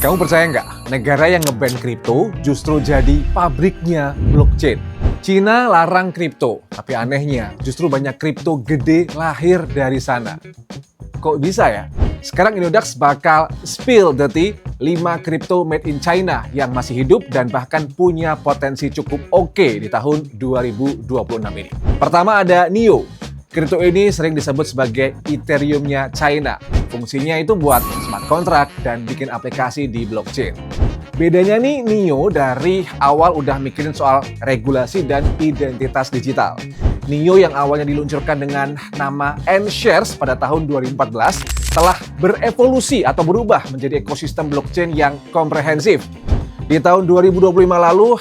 Kamu percaya nggak, negara yang nge-ban kripto justru jadi pabriknya blockchain? Cina larang kripto, tapi anehnya justru banyak kripto gede lahir dari sana. Kok bisa ya? Sekarang Indodax bakal spill the tea 5 kripto made in China yang masih hidup dan bahkan punya potensi cukup oke di tahun 2026 ini. Pertama ada NIO. Kripto ini sering disebut sebagai Ethereum-nya China. Fungsinya itu buat smart contract dan bikin aplikasi di blockchain. Bedanya nih, NIO dari awal udah mikirin soal regulasi dan identitas digital. NIO yang awalnya diluncurkan dengan nama N-Shares pada tahun 2014 telah berevolusi atau berubah menjadi ekosistem blockchain yang komprehensif. Di tahun 2025 lalu,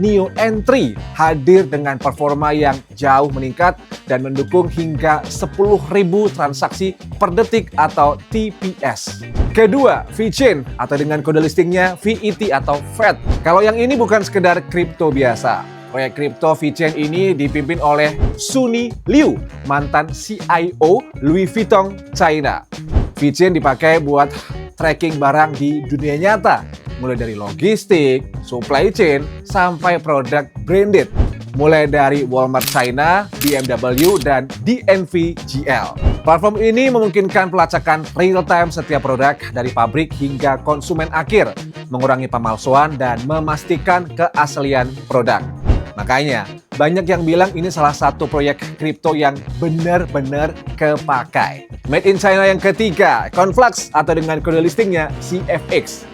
NIO N3 hadir dengan performa yang jauh meningkat dan mendukung hingga 10.000 transaksi per detik atau TPS. Kedua, VeChain atau dengan kode listingnya VET atau FET. Kalau yang ini bukan sekedar kripto biasa. Proyek kripto VeChain ini dipimpin oleh Sunny Liu, mantan CIO Louis Vuitton China. VeChain dipakai buat tracking barang di dunia nyata, mulai dari logistik, supply chain, sampai produk branded. Mulai dari Walmart China, BMW, dan DNV GL. Platform ini memungkinkan pelacakan real-time setiap produk dari pabrik hingga konsumen akhir, mengurangi pemalsuan dan memastikan keaslian produk. Makanya, banyak yang bilang ini salah satu proyek kripto yang benar-benar kepakai. Made in China yang ketiga, Conflux atau dengan kode listingnya CFX.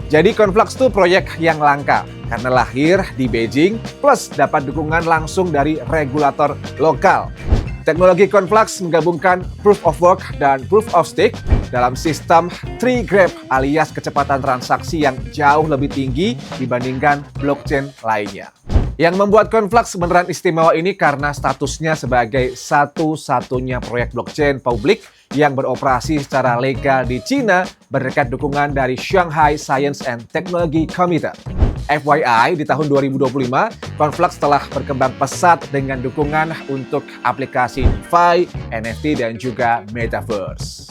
Jadi Conflux itu proyek yang langka karena lahir di Beijing plus dapat dukungan langsung dari regulator lokal. Teknologi Conflux menggabungkan Proof of Work dan Proof of Stake dalam sistem 3GRAP alias kecepatan transaksi yang jauh lebih tinggi dibandingkan blockchain lainnya. Yang membuat Conflux beneran istimewa ini karena statusnya sebagai satu-satunya proyek blockchain publik yang beroperasi secara legal di Cina berkat dukungan dari Shanghai Science and Technology Committee. FYI, di tahun 2025, Conflux telah berkembang pesat dengan dukungan untuk aplikasi DeFi, NFT, dan juga Metaverse.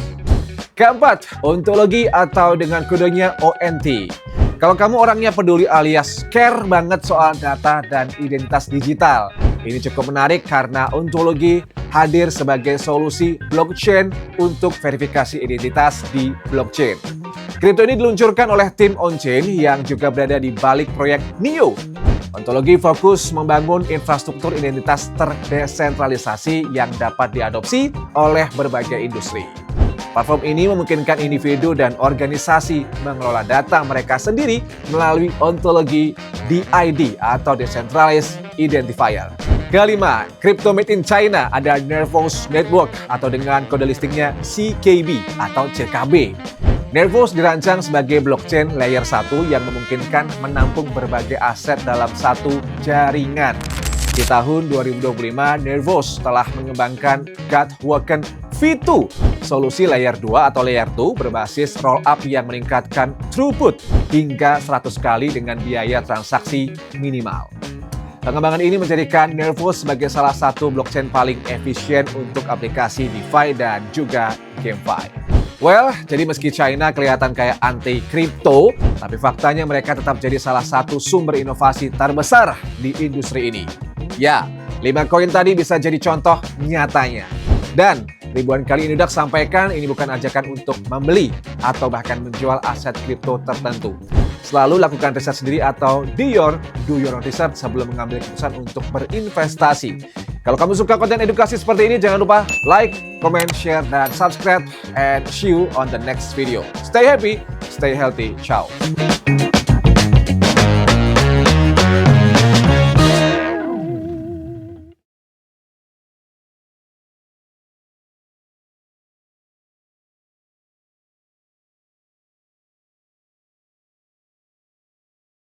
Keempat, ontologi atau dengan kodenya ONT. Kalau kamu orangnya peduli alias care banget soal data dan identitas digital, ini cukup menarik karena ontologi hadir sebagai solusi blockchain untuk verifikasi identitas di blockchain. Kripto ini diluncurkan oleh tim on-chain yang juga berada di balik proyek NIO. Ontologi fokus membangun infrastruktur identitas terdesentralisasi yang dapat diadopsi oleh berbagai industri. Platform ini memungkinkan individu dan organisasi mengelola data mereka sendiri melalui ontologi DID atau Decentralized Identifier. Kelima, Crypto Made in China ada Nervos Network atau dengan kode listingnya CKB atau CKB. Nervos dirancang sebagai blockchain layer 1 yang memungkinkan menampung berbagai aset dalam satu jaringan. Di tahun 2025, Nervos telah mengembangkan Godwoken V2, solusi layer 2 atau layer 2 berbasis rollup yang meningkatkan throughput hingga 100 kali dengan biaya transaksi minimal. Pengembangan ini menjadikan Nervos sebagai salah satu blockchain paling efisien untuk aplikasi DeFi dan juga GameFi. Well, jadi meski China kelihatan kayak anti kripto, tapi faktanya mereka tetap jadi salah satu sumber inovasi terbesar di industri ini. Ya, 5 koin tadi bisa jadi contoh nyatanya. Dan ribuan kali Indodax sampaikan ini bukan ajakan untuk membeli atau bahkan menjual aset kripto tertentu. Selalu lakukan riset sendiri atau do your own research sebelum mengambil keputusan untuk berinvestasi. Kalau kamu suka konten edukasi seperti ini, jangan lupa like, comment, share, dan subscribe. And see you on the next video. Stay happy, stay healthy. Ciao.